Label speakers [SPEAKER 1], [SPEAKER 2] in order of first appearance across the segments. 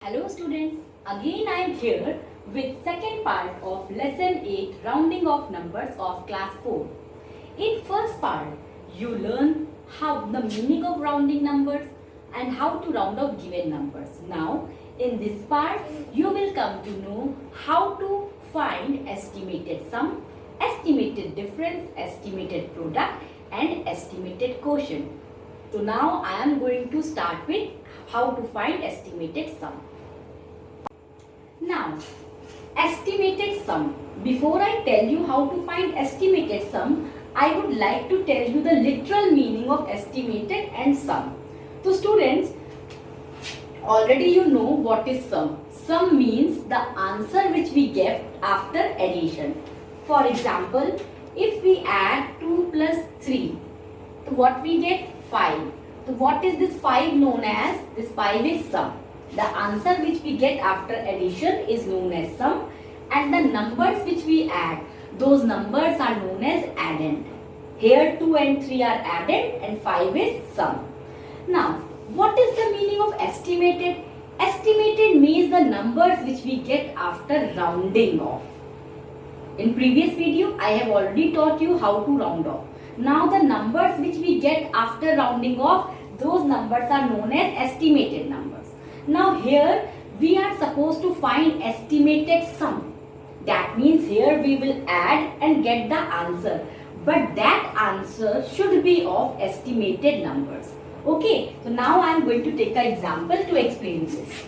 [SPEAKER 1] Hello students, again I am here with second part of lesson 8 rounding of numbers of class 4. In first part, you learn how the meaning of rounding numbers and how to round off given numbers. Now in this part, you will come to know how to find estimated sum, estimated difference, estimated product and estimated quotient. So now I am going to start with how to find estimated sum. Now, estimated sum. Before I tell you how to find estimated sum, I would like to tell you the literal meaning of estimated and sum. So students, already you know what is sum. Sum means the answer which we get after addition. For example, if we add 2 plus 3, so what we get? 5. So what is this 5 known as? This 5 is sum. The answer which we get after addition is known as sum, and the numbers which we add, those numbers are known as addend. Here 2 and 3 are addend and 5 is sum. Now, what is the meaning of estimated? Estimated means the numbers which we get after rounding off. In previous video, I have already taught you how to round off. Now the numbers which we get after rounding off, those numbers are known as estimated numbers. Now here we are supposed to find estimated sum. That means here we will add and get the answer. But that answer should be of estimated numbers. Okay, so now I am going to take an example to explain this.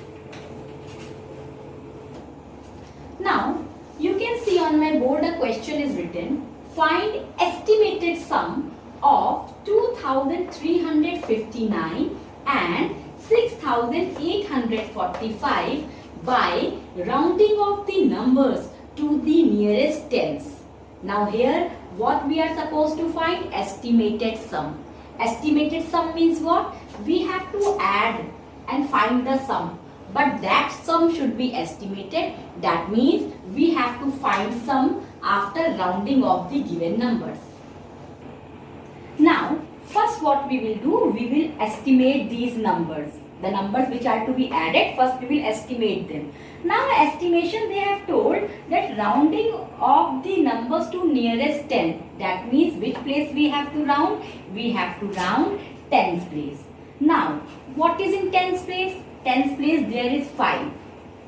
[SPEAKER 1] Now you can see on my board a question is written. Find estimated sum of 2359 and 6845 by rounding off the numbers to the nearest tens. Now here what we are supposed to find? Estimated sum. Estimated sum means what? We have to add and find the sum. But that sum should be estimated. That means we have to find sum after rounding off the given numbers. Now, first what we will do, we will estimate these numbers. The numbers which are to be added, first we will estimate them. Now estimation they have told that rounding of the numbers to nearest 10. That means which place we have to round? We have to round tens place. Now, what is in tens place? Tens place there is 5.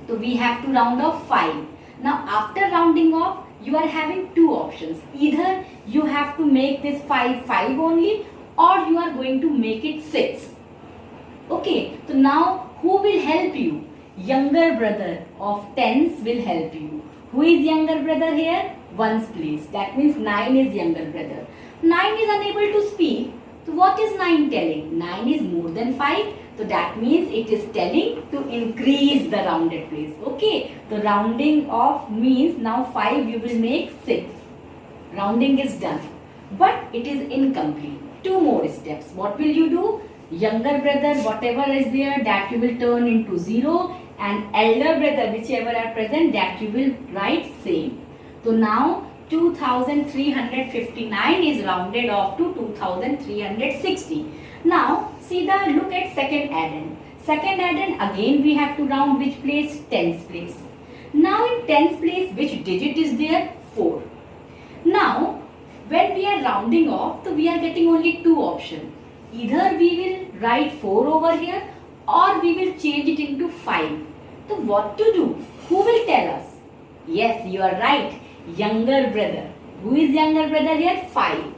[SPEAKER 1] So we have to round off 5. Now after rounding off, you are having two options. Either you have to make this 5 only, or you are going to make it 6. Okay, so now who will help you? Younger brother of tens will help you. Who is younger brother here? Ones place. That means 9 is younger brother. 9 is unable to speak. So what is 9 telling? 9 is more than 5. So that means it is telling to increase the rounded place. Okay, the rounding off means now 5 you will make 6. Rounding is done. But it is incomplete. Two more steps. What will you do? Younger brother, whatever is there, that you will turn into 0, and elder brother, whichever are present, that you will write same. So now 2359 is rounded off to 2360. Now see the look at second addend. Second addend again we have to round which place? Tens place. Now in tens place which digit is there? 4. Now when we are rounding off, so we are getting only two options. Either we will write 4 over here, or we will change it into 5. So what to do? Who will tell us? Yes, you are right. Younger brother. Who is younger brother here? 5.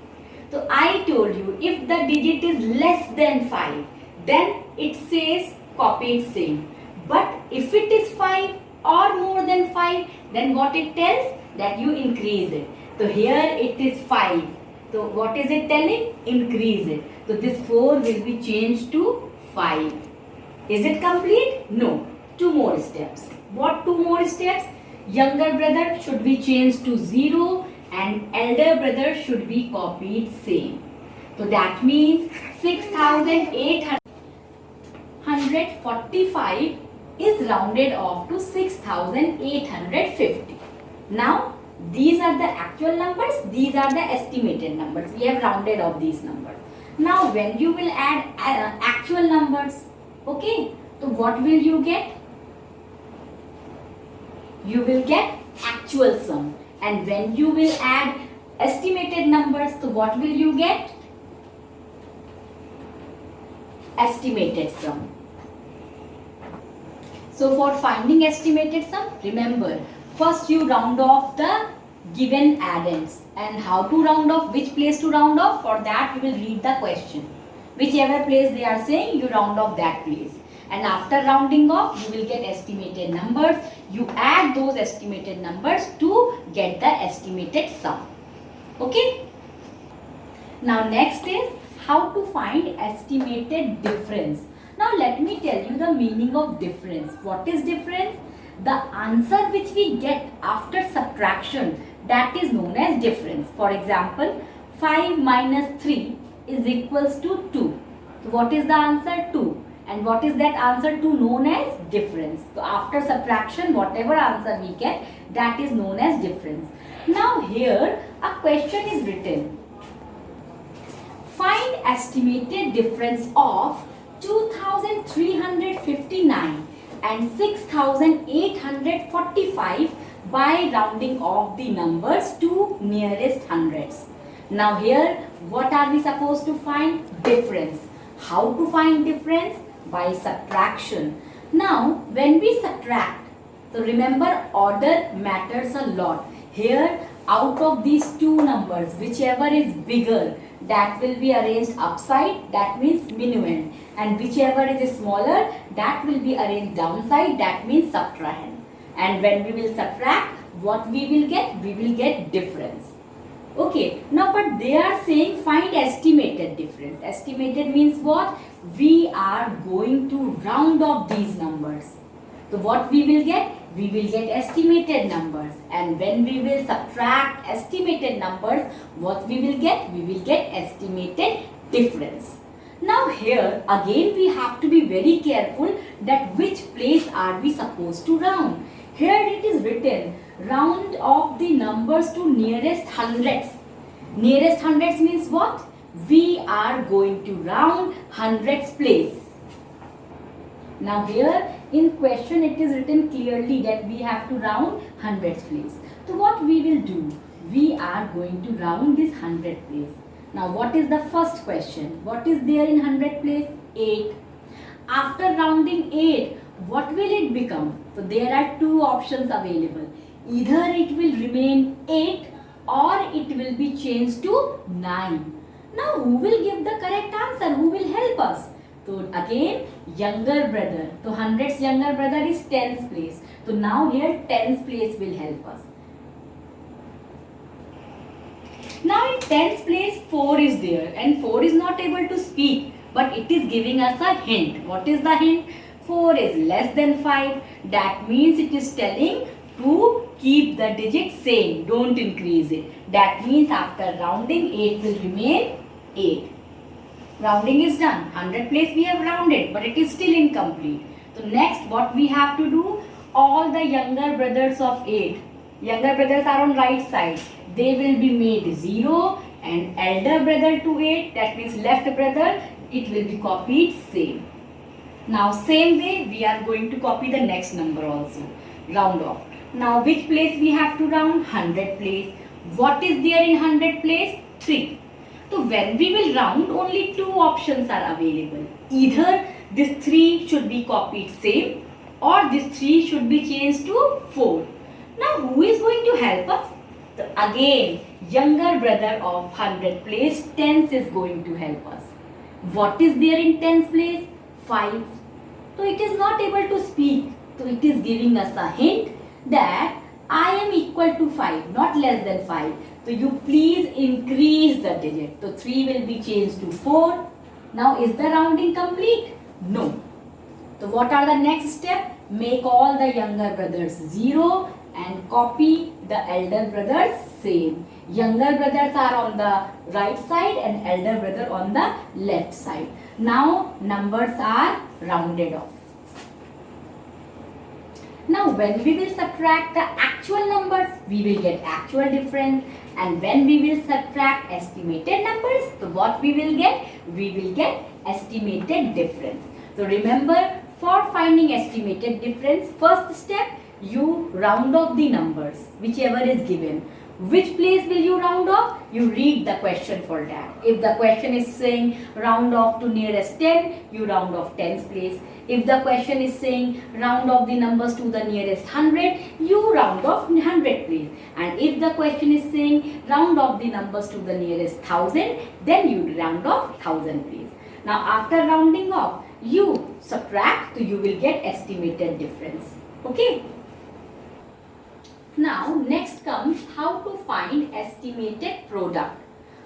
[SPEAKER 1] So I told you, if the digit is less than 5, then it says copy it same. But if it is 5 or more than 5, then what it tells? That you increase it. So here it is 5. So what is it telling? Increase it. So this 4 will be changed to 5. Is it complete? No. Two more steps. What two more steps? Younger brother should be changed to 0 and elder brother should be copied same. So that means 6845 is rounded off to 6850. Now these are the actual numbers, these are the estimated numbers. We have rounded off these numbers. Now when you will add actual numbers, okay, so what will you get? you will get actual sum. And when you will add estimated numbers, so what will you get? Estimated sum. So for finding estimated sum, remember, first you round off the given addends. And how to round off, which place to round off, for that you will read the question. Whichever place they are saying, you round off that place. And after rounding off, you will get estimated numbers. You add those estimated numbers to get the estimated sum. Okay? Now next is how to find estimated difference. Now let me tell you the meaning of difference. What is difference? The answer which we get after subtraction, that is known as difference. For example, 5 minus 3 is equals to 2. So what is the answer? 2. And what is that answer to known as difference? So after subtraction, whatever answer we get, that is known as difference. Now here a question is written. Find estimated difference of 2359 and 6845 by rounding off the numbers to nearest hundreds. Now here what are we supposed to find? Difference. How to find difference? By subtraction. Now when we subtract, so remember order matters a lot. Here out of these two numbers, whichever is bigger, that will be arranged upside, that means minuend, and whichever is smaller, that will be arranged downside, that means subtrahend. And when we will subtract, what we will get? We will get difference. Okay, now but they are saying find estimated difference. Estimated means what? We are going to round off these numbers. So what we will get? We will get estimated numbers. And when we will subtract estimated numbers, what we will get? We will get estimated difference. Now here again we have to be very careful that which place are we supposed to round. Here it is written, round off the numbers to nearest hundreds. Nearest hundreds means what? We are going to round hundreds place. Now here in question it is written clearly that we have to round hundreds place. So what we will do? We are going to round this 100 place. Now what is the first question? What is there in 100 place? 8. After rounding 8, what will it become? So there are two options available. Either it will remain 8 or it will be changed to 9. Now who will give the correct answer? Who will help us? So again younger brother. So 100's younger brother is 10th place. So now here 10th place will help us. Now in 10th place 4 is there and 4 is not able to speak, but it is giving us a hint. What is the hint? 4 is less than 5. That means it is telling to keep the digit same, don't increase it. That means after rounding 8 will remain 8. Rounding is done. 100 place we have rounded, but it is still incomplete. So next what we have to do? All the younger brothers of 8. Younger brothers are on right side. They will be made 0 and elder brother to 8, that means left brother, it will be copied same. Now same way we are going to copy the next number also. Round off. Now which place we have to round? 100 place. What is there in 100 place? 3. So when we will round, only two options are available. Either this 3 should be copied same or this 3 should be changed to 4. Now who is going to help us? So again, younger brother of 100 place, 10th is going to help us. What is there in 10th place? 5. So it is not able to speak. So it is giving us a hint that I am equal to 5, not less than 5. So you please increase the digit. So 3 will be changed to 4. Now is the rounding complete? No. So what are the next step? Make all the younger brothers 0 and copy the elder brothers same. Younger brothers are on the right side and elder brother on the left side. Now numbers are rounded off. Now when we will subtract the actual numbers, we will get actual difference, and when we will subtract estimated numbers, so what we will get? We will get estimated difference. So remember, for finding estimated difference, first step, you round off the numbers, whichever is given. Which place will you round off? You read the question for that. If the question is saying round off to nearest 10, you round off tens place. If the question is saying round off the numbers to the nearest 100, you round off 100 place. And if the question is saying round off the numbers to the nearest 1000, then you round off 1000 place. Now after rounding off, you subtract, so you will get estimated difference. Okay. Now next comes how to find estimated product.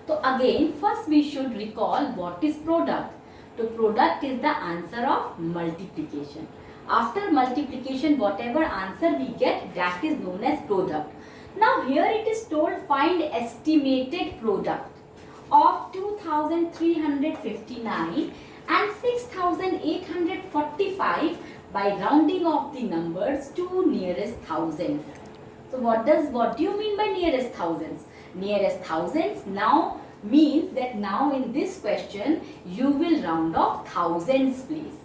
[SPEAKER 1] So again, first we should recall what is product. So product is the answer of multiplication. After multiplication, whatever answer we get, that is known as product. Now here it is told find estimated product of 2359 and 6845 by rounding off the numbers to nearest thousands. So what do you mean by nearest thousands? Nearest thousands now means that now in this question you will round off thousands place.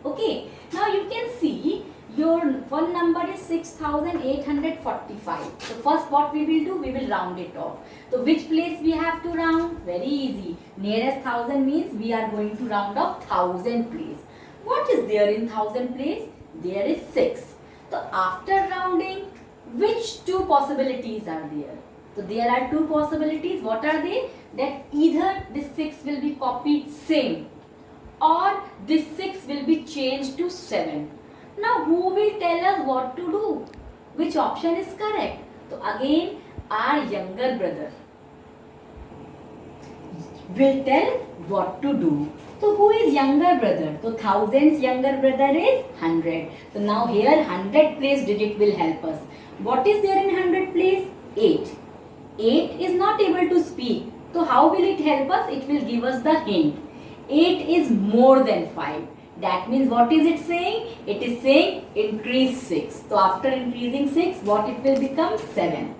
[SPEAKER 1] Okay. Now you can see your one number is 6845. So first what we will do? We will round it off. So which place we have to round? Very easy. Nearest thousand means we are going to round off thousand place. What is there in thousand place? There is 6. So after rounding, which two possibilities are there? So there are two possibilities. What are they? That either this 6 will be copied same or this 6 will be changed to 7. Now who will tell us what to do? Which option is correct? So again our younger brother will tell what to do. So who is younger brother? So thousands younger brother is 100. So now here 100 place digit will help us. What is there in 100 place? 8. 8 is not able to speak. So how will it help us? It will give us the hint. 8 is more than 5. That means what is it saying? It is saying increase 6. So after increasing 6, what it will become? 7.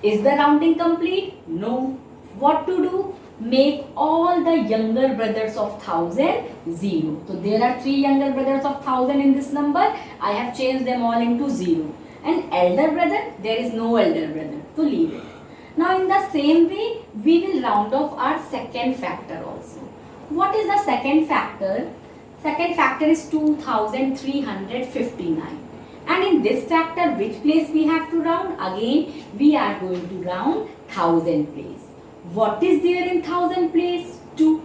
[SPEAKER 1] Is the rounding complete? No. What to do? Make all the younger brothers of 1000 0. So there are 3 younger brothers of 1000 in this number. I have changed them all into 0. And elder brother, there is no elder brother. So leave it. Now in the same way, we will round off our second factor also. What is the second factor? Second factor is 2359. And in this factor, which place we have to round? Again, we are going to round 1000 place. What is there in 1000 place? 2.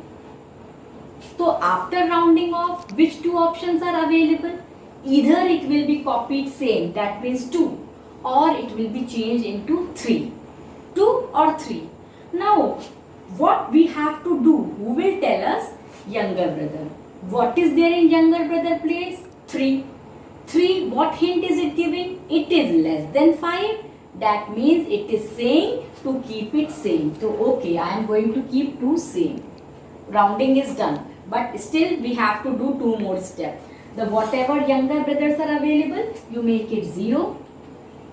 [SPEAKER 1] So after rounding off, which two options are available? Either it will be copied same, that means 2, or it will be changed into 3. 2 or 3. Now, what we have to do? Who will tell us? Younger brother. What is there in younger brother place? 3. 3, what hint is it giving? It is less than 5. That means it is saying to keep it same. So, okay, I am going to keep 2 same. Rounding is done. But still we have to do 2 more steps. The whatever younger brothers are available, you make it 0.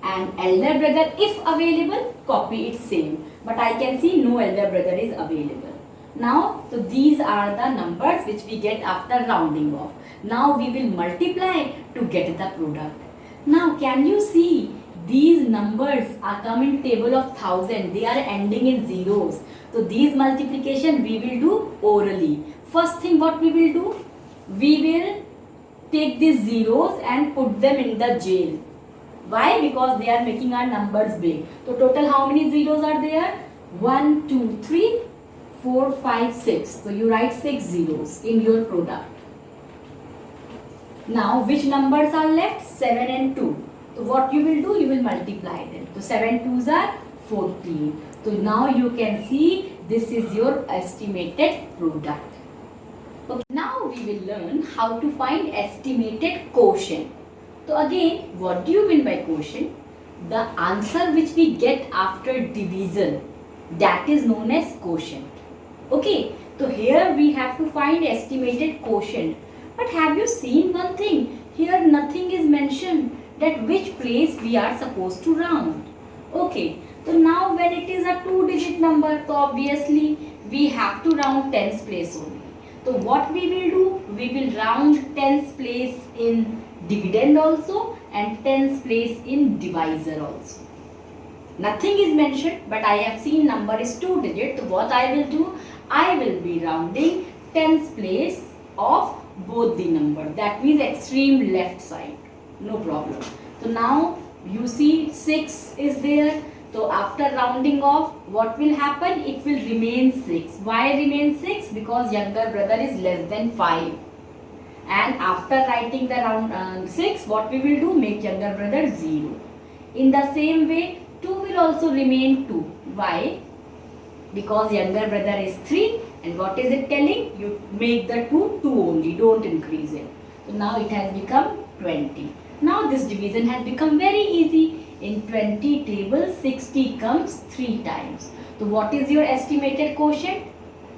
[SPEAKER 1] And elder brother, if available, copy it same. But I can see no elder brother is available. Now, so these are the numbers which we get after rounding off. Now we will multiply to get the product. Now can you see these numbers are come in table of 1000. They are ending in zeros. So these multiplication we will do orally. First thing what we will do? We will take these zeros and put them in the jail. Why? Because they are making our numbers big. So total how many zeros are there? 1, 2, 3, 4, 5, 6. So you write 6 zeros in your product. Now which numbers are left? 7 and 2. So what you will do? You will multiply them. So 7 2s are 14. So now you can see this is your estimated product. Okay. Now we will learn how to find estimated quotient. So again, what do you mean by quotient? The answer which we get after division, that is known as quotient. Okay, so here we have to find estimated quotient. But have you seen one thing? Here nothing is mentioned that which place we are supposed to round. Okay, so now when it is a 2-digit number, so obviously we have to round tens place only. So what we will do? We will round tens place in dividend also and tens place in divisor also. Nothing is mentioned, but I have seen number is 2 digit. So what I will do, I will be rounding tens place of both the number. That means extreme left side. No problem. So now you see 6 is there. So after rounding off, what will happen? It will remain 6. Why remain 6? Because younger brother is less than 5. And after writing the round 6, what we will do? Make younger brother 0. In the same way, 2 will also remain 2. Why? Because younger brother is 3. And what is it telling? You make the 2 only. Don't increase it. So now it has become 20. Now this division has become very easy. In 20 table, 60 comes 3 times. So what is your estimated quotient?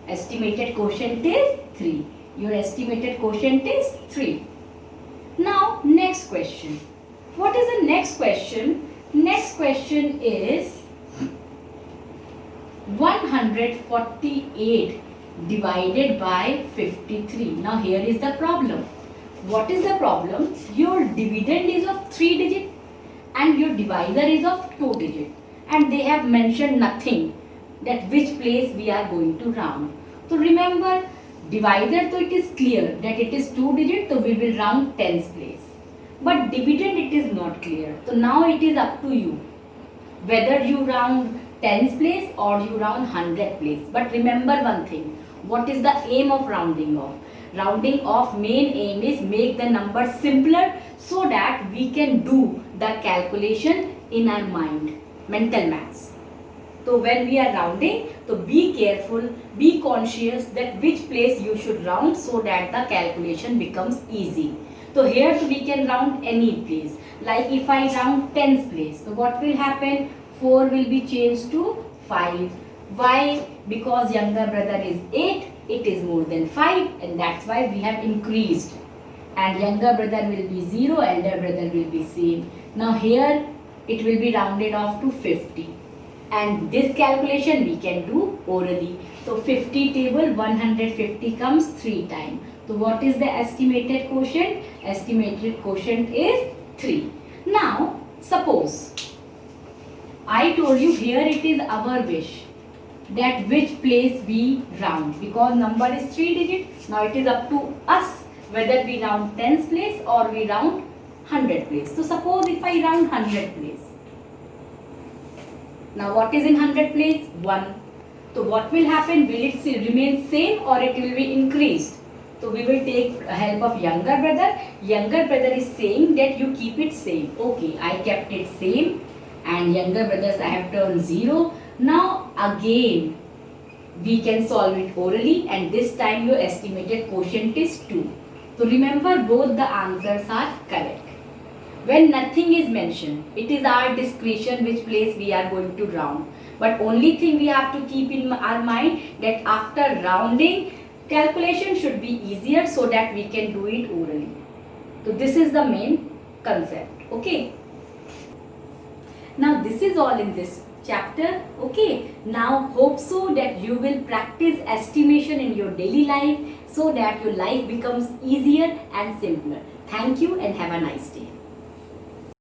[SPEAKER 1] Estimated quotient is 3. Your estimated quotient is 3. Now next question. What is the next question? Next question is 148 divided by 53. Now here is the problem. What is the problem? Your dividend is of 3 digit and your divisor is of 2 digit, and they have mentioned nothing that which place we are going to round. So remember, divisor, so it is clear that it is 2 digit, so we will round tens place. But dividend, it is not clear. So now it is up to you whether you round tens place or you round 100 place. But remember one thing, what is the aim of rounding off? Rounding off main aim is make the number simpler so that we can do the calculation in our mind, mental maths. So when we are rounding, so be careful, be conscious that which place you should round so that the calculation becomes easy. So here we can round any place. Like if I round tens place, so what will happen? 4 will be changed to 5. Why? Because younger brother is 8, it is more than 5, and that's why we have increased. And younger brother will be 0, elder brother will be same. Now here it will be rounded off to 50. And this calculation we can do orally. So 50 table, 150 comes 3 times. So what is the estimated quotient? Estimated quotient is 3. Now suppose I told you here it is our wish that which place we round, because number is 3 digit. Now it is up to us whether we round tens place or we round 100 place. So suppose if I round 100 place. Now what is in 100 place? 1. So what will happen? Will it remain same or it will be increased? So we will take help of younger brother. Younger brother is saying that you keep it same. Okay, I kept it same, and younger brothers I have turned 0. Now again we can solve it orally, and this time your estimated quotient is 2. So remember, both the answers are correct. When nothing is mentioned, it is our discretion which place we are going to round. But only thing we have to keep in our mind that after rounding, calculation should be easier so that we can do it orally. So this is the main concept. Okay. Now this is all in this chapter. Okay. Now hope so that you will practice estimation in your daily life so that your life becomes easier and simpler. Thank you and have a nice day.